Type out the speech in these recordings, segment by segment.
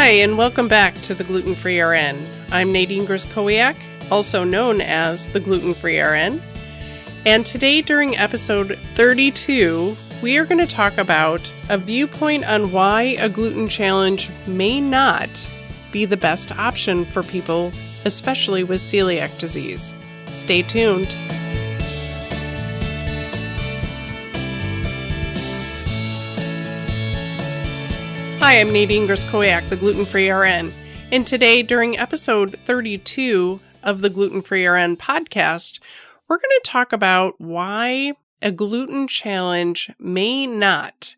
Hi, and welcome back to the Gluten Free RN. I'm Nadine, also known as the Gluten Free RN. And today, during episode 32, we are going to talk about a viewpoint on why a gluten challenge may not be the best option for people, especially with celiac disease. Stay tuned. Hi, I'm Nadine, the Gluten Free RN, and today, during episode 32 of the Gluten Free RN podcast, we're going to talk about why a gluten challenge may not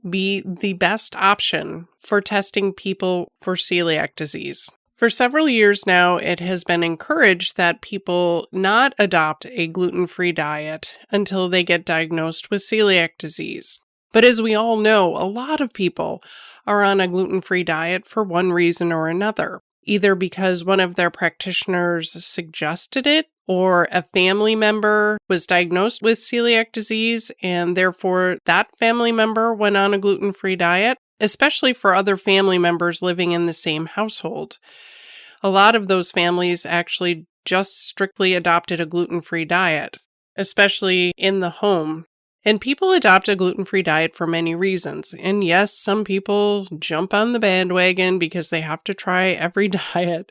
be the best option for testing people for celiac disease. For several years now, it has been encouraged that people not adopt a gluten-free diet until they get diagnosed with celiac disease. But as we all know, a lot of people are on a gluten-free diet for one reason or another, either because one of their practitioners suggested it, or a family member was diagnosed with celiac disease, and therefore that family member went on a gluten-free diet, especially for other family members living in the same household. A lot of those families actually just strictly adopted a gluten-free diet, especially in the home. And people adopt a gluten-free diet for many reasons. And yes, some people jump on the bandwagon because they have to try every diet,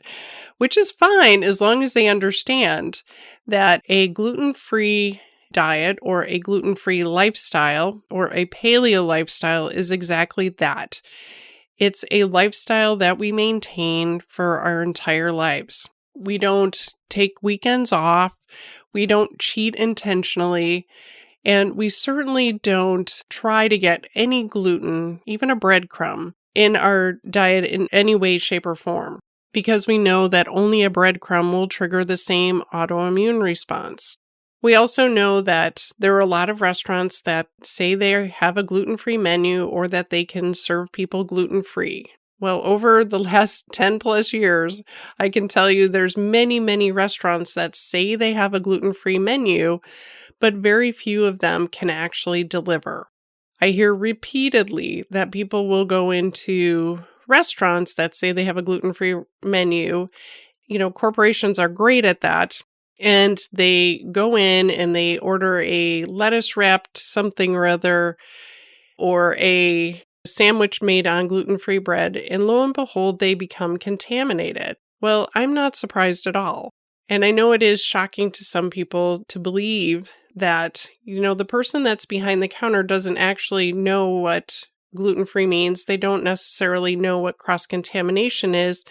which is fine as long as they understand that a gluten-free diet or a gluten-free lifestyle or a paleo lifestyle is exactly that. It's a lifestyle that we maintain for our entire lives. We don't take weekends off. We don't cheat intentionally. And we certainly don't try to get any gluten, even a breadcrumb, in our diet in any way, shape, or form, because we know that only a breadcrumb will trigger the same autoimmune response. We also know that there are a lot of restaurants that say they have a gluten-free menu or that they can serve people gluten-free. Well, over the last 10 plus years, I can tell you there's many restaurants that say they have a gluten-free menu, but very few of them can actually deliver. I hear repeatedly that people will go into restaurants that say they have a gluten-free menu. You know, corporations are great at that. And they go in and they order a lettuce-wrapped something or other, or a sandwich made on gluten-free bread, and lo and behold, they become contaminated. Well, I'm not surprised at all. And I know it is shocking to some people to believe that, the person that's behind the counter doesn't actually know what gluten-free means. They don't necessarily know what cross-contamination is.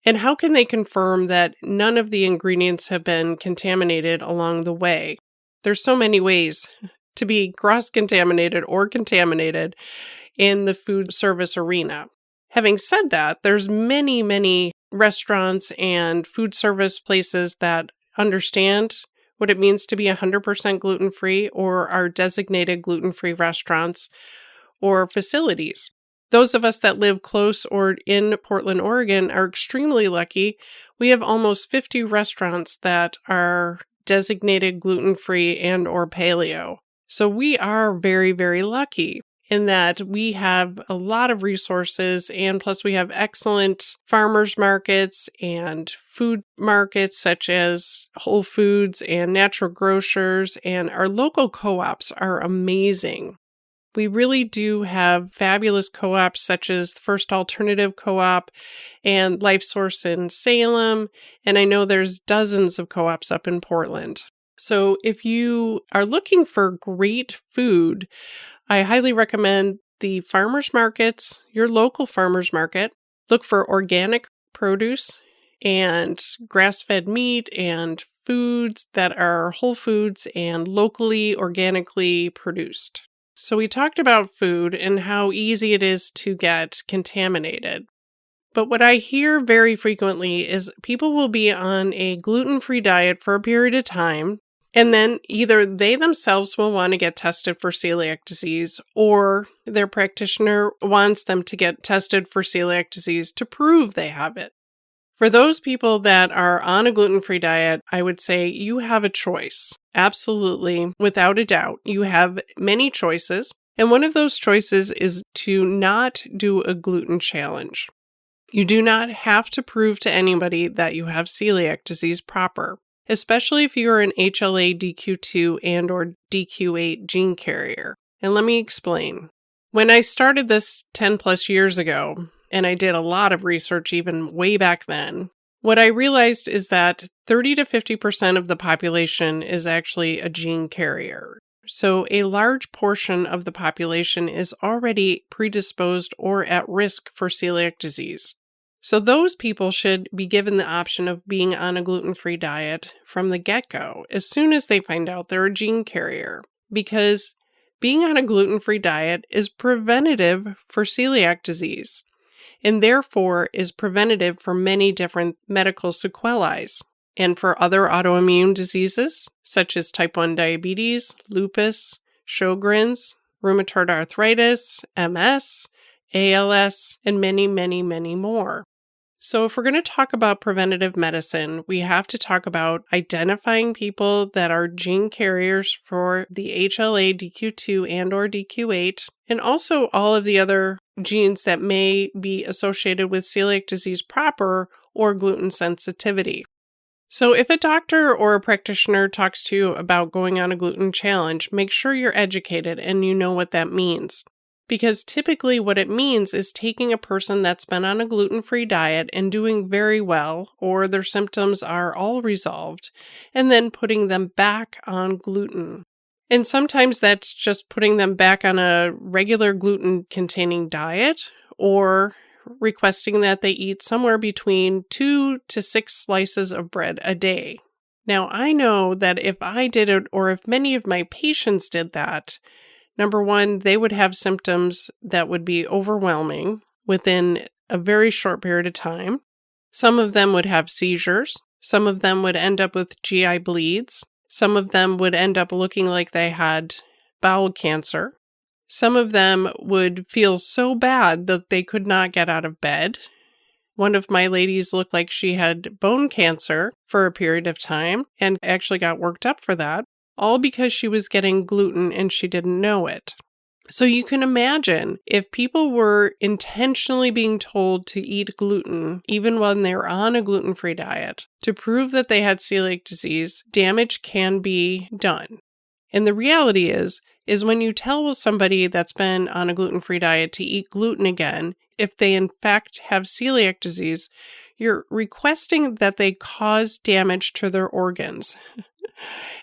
And how can they confirm that none of the ingredients have been contaminated along the way? There's so many ways to be cross-contaminated or contaminated in the food service arena. Having said that, there's many restaurants and food service places that understand what it means to be 100% gluten-free or are designated gluten-free restaurants or facilities. Those of us that live close or in Portland, Oregon are extremely lucky. We have almost 50 restaurants that are designated gluten-free and or paleo. So we are very lucky in that we have a lot of resources, and plus we have excellent farmers markets and food markets such as Whole Foods and natural grocers, and our local co-ops are amazing. We really do have fabulous co-ops such as the First Alternative Co-op and Life Source in Salem, and I know there's dozens of co-ops up in Portland. So if you are looking for great food, I highly recommend the farmers markets, your local farmers market. Look for organic produce and grass-fed meat and foods that are whole foods and locally, organically produced. So we talked about food and how easy it is to get contaminated. But what I hear very frequently is people will be on a gluten-free diet for a period of time, and then either they themselves will want to get tested for celiac disease, or their practitioner wants them to get tested for celiac disease to prove they have it. For those people that are on a gluten-free diet, I would say you have a choice. Absolutely, without a doubt. You have many choices, and one of those choices is to not do a gluten challenge. You do not have to prove to anybody that you have celiac disease proper, especially if you're an HLA-DQ2 and or DQ8 gene carrier. And let me explain. When I started this 10 plus years ago, and I did a lot of research even way back then, what I realized is that 30 to 50% of the population is actually a gene carrier. So a large portion of the population is already predisposed or at risk for celiac disease. So those people should be given the option of being on a gluten-free diet from the get-go as soon as they find out they're a gene carrier, because being on a gluten-free diet is preventative for celiac disease and therefore is preventative for many different medical sequelae and for other autoimmune diseases such as type 1 diabetes, lupus, Sjogren's, rheumatoid arthritis, MS, ALS, and many, many, many more. So if we're going to talk about preventative medicine, we have to talk about identifying people that are gene carriers for the HLA, DQ2, and or DQ8, and also all of the other genes that may be associated with celiac disease proper or gluten sensitivity. So if a doctor or a practitioner talks to you about going on a gluten challenge, make sure you're educated and you know what that means. Because typically what it means is taking a person that's been on a gluten-free diet and doing very well, or their symptoms are all resolved, and then putting them back on gluten. And sometimes that's just putting them back on a regular gluten-containing diet, or requesting that they eat somewhere between 2 to 6 slices of bread a day. Now, I know that if I did it, or if many of my patients did that, number one, they would have symptoms that would be overwhelming within a very short period of time. Some of them would have seizures. Some of them would end up with GI bleeds. Some of them would end up looking like they had bowel cancer. Some of them would feel so bad that they could not get out of bed. One of my ladies looked like she had bone cancer for a period of time and actually got worked up for that, all because she was getting gluten and she didn't know it. So you can imagine if people were intentionally being told to eat gluten, even when they're on a gluten-free diet, to prove that they had celiac disease, damage can be done. And the reality is when you tell somebody that's been on a gluten-free diet to eat gluten again, if they in fact have celiac disease, you're requesting that they cause damage to their organs.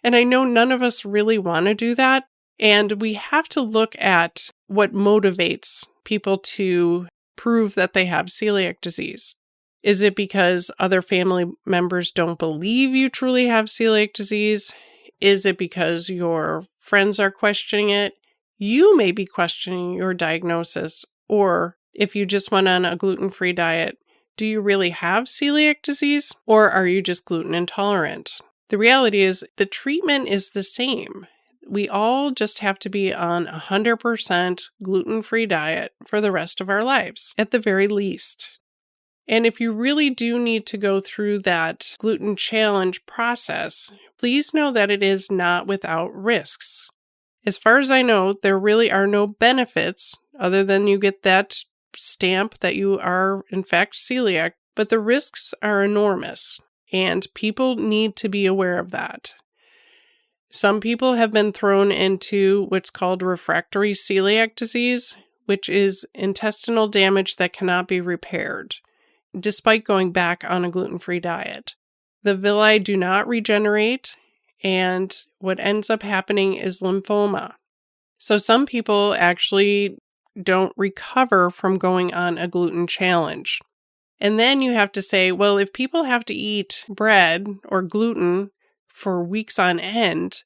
And I know none of us really want to do that. And we have to look at what motivates people to prove that they have celiac disease. Is it because other family members don't believe you truly have celiac disease? Is it because your friends are questioning it? You may be questioning your diagnosis. Or if you just went on a gluten-free diet, do you really have celiac disease? Or are you just gluten intolerant? The reality is the treatment is the same. We all just have to be on 100% gluten-free diet for the rest of our lives, at the very least. And if you really do need to go through that gluten challenge process, please know that it is not without risks. As far as I know, there really are no benefits other than you get that stamp that you are in fact celiac, but the risks are enormous. And people need to be aware of that. Some people have been thrown into what's called refractory celiac disease, which is intestinal damage that cannot be repaired, despite going back on a gluten-free diet. The villi do not regenerate, and what ends up happening is lymphoma. So some people actually don't recover from going on a gluten challenge. And then you have to say, well, if people have to eat bread or gluten for weeks on end,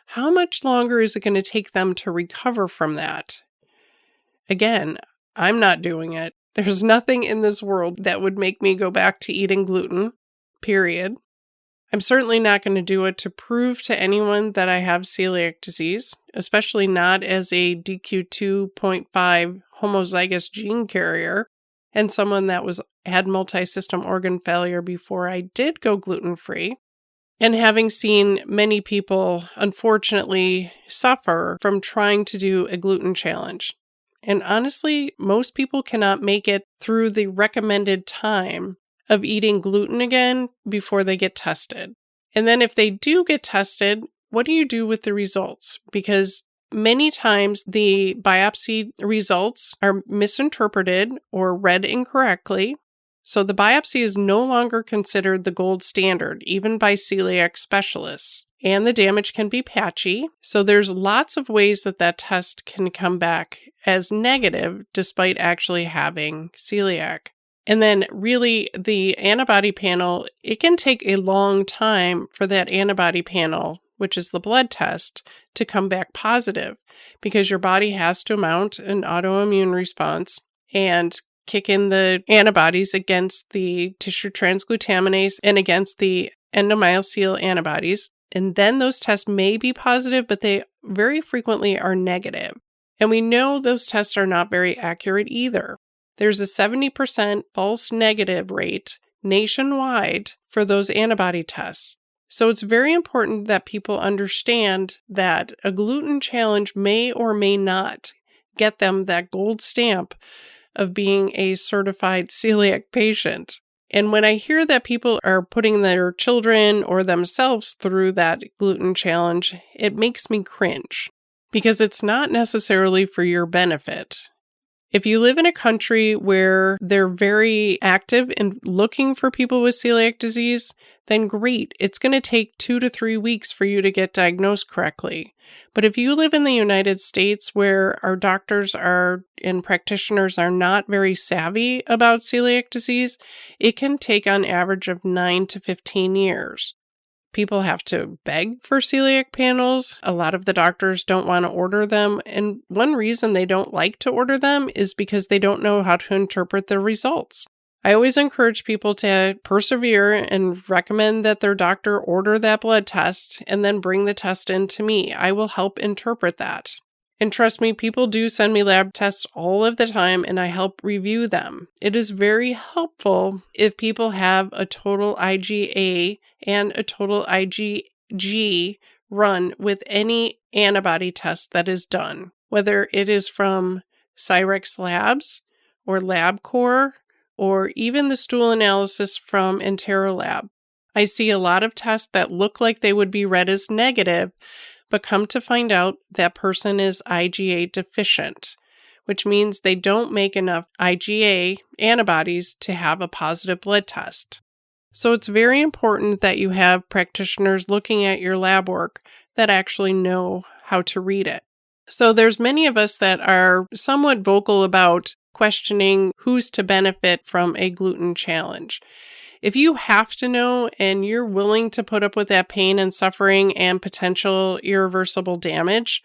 how much longer is it going to take them to recover from that? Again, I'm not doing it. There's nothing in this world that would make me go back to eating gluten, period. I'm certainly not going to do it to prove to anyone that I have celiac disease, especially not as a DQ2.5 homozygous gene carrier and someone that had multi-system organ failure before I did go gluten-free. And having seen many people, unfortunately, suffer from trying to do a gluten challenge. And honestly, most people cannot make it through the recommended time of eating gluten again before they get tested. And then if they do get tested, what do you do with the results? Because many times the biopsy results are misinterpreted or read incorrectly. So the biopsy is no longer considered the gold standard, even by celiac specialists. And the damage can be patchy. So there's lots of ways that test can come back as negative despite actually having celiac. And then really the antibody panel, it can take a long time for that antibody panel, which is the blood test, to come back positive because your body has to mount an autoimmune response and kick in the antibodies against the tissue transglutaminase and against the endomyocele antibodies. And then those tests may be positive, but they very frequently are negative. And we know those tests are not very accurate either. There's a 70% false negative rate nationwide for those antibody tests. So it's very important that people understand that a gluten challenge may or may not get them that gold stamp of being a certified celiac patient. And when I hear that people are putting their children or themselves through that gluten challenge, it makes me cringe because it's not necessarily for your benefit. If you live in a country where they're very active in looking for people with celiac disease, then great. It's going to take 2 to 3 weeks for you to get diagnosed correctly. But if you live in the United States where our doctors and practitioners are not very savvy about celiac disease, it can take on average of 9 to 15 years. People have to beg for celiac panels. A lot of the doctors don't want to order them. And one reason they don't like to order them is because they don't know how to interpret the results. I always encourage people to persevere and recommend that their doctor order that blood test and then bring the test in to me. I will help interpret that. And trust me, people do send me lab tests all of the time and I help review them. It is very helpful if people have a total IgA and a total IgG run with any antibody test that is done, whether it is from Cyrex Labs or LabCorp or even the stool analysis from EnteroLab. I see a lot of tests that look like they would be read as negative, but come to find out that person is IgA deficient, which means they don't make enough IgA antibodies to have a positive blood test. So it's very important that you have practitioners looking at your lab work that actually know how to read it. So there's many of us that are somewhat vocal about questioning who's to benefit from a gluten challenge. If you have to know and you're willing to put up with that pain and suffering and potential irreversible damage,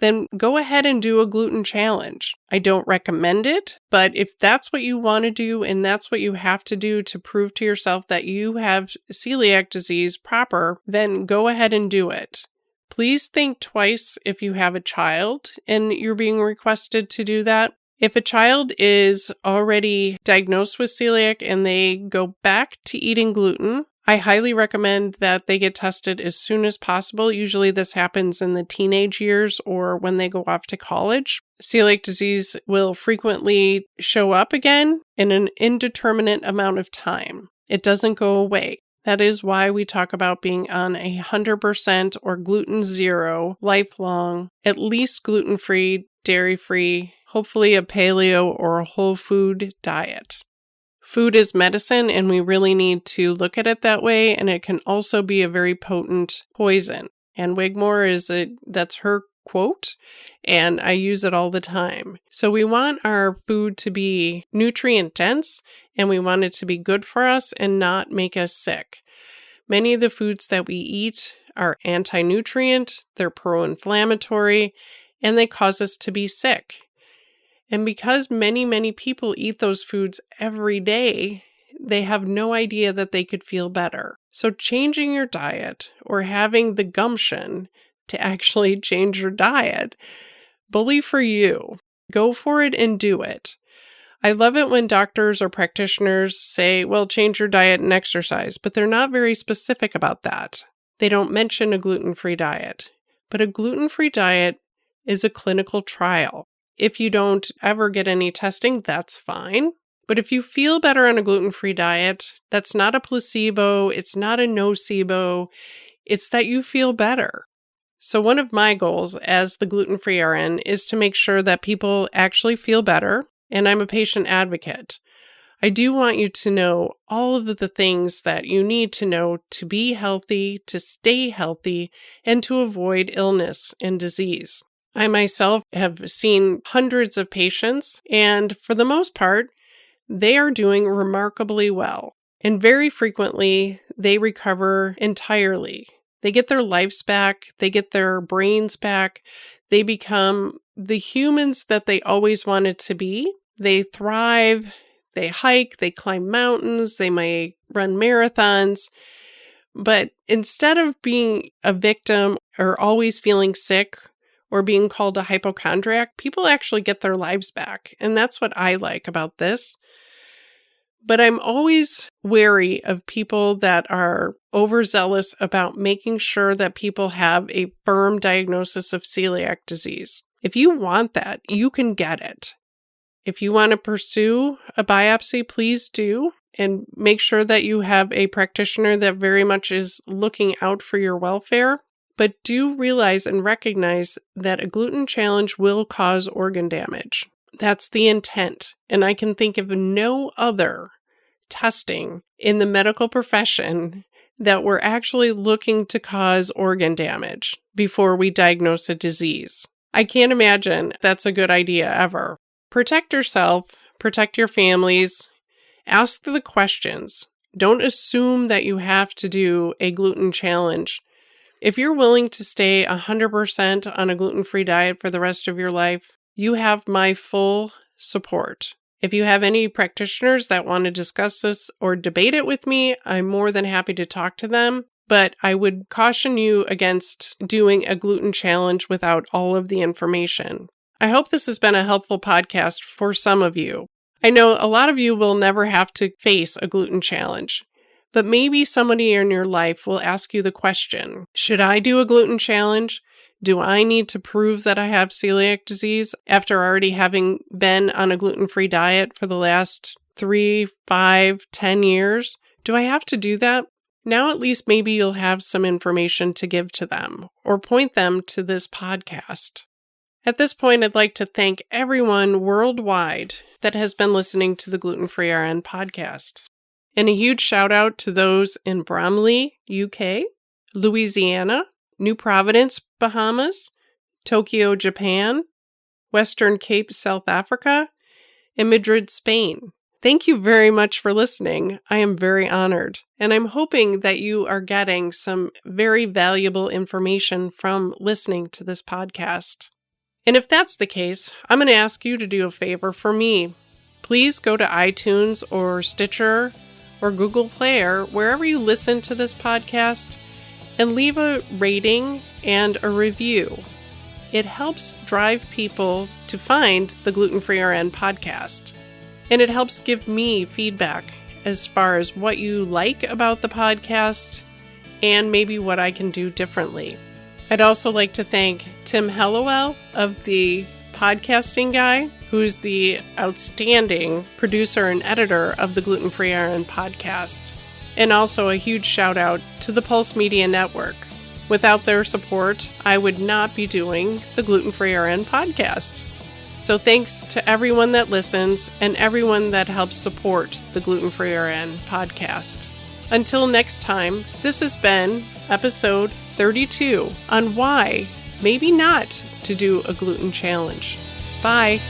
then go ahead and do a gluten challenge. I don't recommend it, but if that's what you want to do and that's what you have to do to prove to yourself that you have celiac disease proper, then go ahead and do it. Please think twice if you have a child and you're being requested to do that. If a child is already diagnosed with celiac and they go back to eating gluten, I highly recommend that they get tested as soon as possible. Usually this happens in the teenage years or when they go off to college. Celiac disease will frequently show up again in an indeterminate amount of time. It doesn't go away. That is why we talk about being on 100% or gluten zero, lifelong, at least gluten-free, dairy-free, hopefully a paleo or a whole food diet. Food is medicine, and we really need to look at it that way, and it can also be a very potent poison. And Wigmore that's her quote, and I use it all the time. So we want our food to be nutrient dense, and we want it to be good for us and not make us sick. Many of the foods that we eat are anti-nutrient, they're pro-inflammatory, and they cause us to be sick. And because many, many people eat those foods every day, they have no idea that they could feel better. So changing your diet or having the gumption to actually change your diet, bully for you. Go for it and do it. I love it when doctors or practitioners say, well, change your diet and exercise, but they're not very specific about that. They don't mention a gluten-free diet. But a gluten-free diet is a clinical trial. If you don't ever get any testing, that's fine. But if you feel better on a gluten-free diet, that's not a placebo, it's not a nocebo, it's that you feel better. So one of my goals as the Gluten Free RN is to make sure that people actually feel better, and I'm a patient advocate. I do want you to know all of the things that you need to know to be healthy, to stay healthy, and to avoid illness and disease. I myself have seen hundreds of patients, and for the most part, they are doing remarkably well. And very frequently, they recover entirely. They get their lives back, they get their brains back, they become the humans that they always wanted to be. They thrive, they hike, they climb mountains, they may run marathons. But instead of being a victim or always feeling sick or being called a hypochondriac, people actually get their lives back. And that's what I like about this. But I'm always wary of people that are overzealous about making sure that people have a firm diagnosis of celiac disease. If you want that, you can get it. If you want to pursue a biopsy, please do, and make sure that you have a practitioner that very much is looking out for your welfare. But do realize and recognize that a gluten challenge will cause organ damage. That's the intent. And I can think of no other testing in the medical profession that we're actually looking to cause organ damage before we diagnose a disease. I can't imagine that's a good idea ever. Protect yourself, protect your families, ask the questions. Don't assume that you have to do a gluten challenge. If you're willing to stay 100% on a gluten-free diet for the rest of your life, you have my full support. If you have any practitioners that want to discuss this or debate it with me, I'm more than happy to talk to them. But I would caution you against doing a gluten challenge without all of the information. I hope this has been a helpful podcast for some of you. I know a lot of you will never have to face a gluten challenge, but maybe somebody in your life will ask you the question, should I do a gluten challenge? Do I need to prove that I have celiac disease after already having been on a gluten-free diet for the last 3, 5, 10 years? Do I have to do that? Now at least maybe you'll have some information to give to them or point them to this podcast. At this point, I'd like to thank everyone worldwide that has been listening to the Gluten Free RN podcast. And a huge shout out to those in Bromley, UK, Louisiana, New Providence, Bahamas, Tokyo, Japan, Western Cape, South Africa, and Madrid, Spain. Thank you very much for listening. I am very honored, and I'm hoping that you are getting some very valuable information from listening to this podcast. And if that's the case, I'm going to ask you to do a favor for me. Please go to iTunes or Stitcher or Google Play or wherever you listen to this podcast and leave a rating and a review. It helps drive people to find the Gluten Free RN podcast. And it helps give me feedback as far as what you like about the podcast and maybe what I can do differently. I'd also like to thank Tim Hellowell of the Podcasting Guy, who's the outstanding producer and editor of the Gluten Free RN podcast. And also a huge shout out to the Pulse Media Network. Without their support, I would not be doing the Gluten Free RN podcast. So thanks to everyone that listens and everyone that helps support the Gluten Free RN podcast. Until next time, this has been episode 32 on why maybe not to do a gluten challenge. Bye.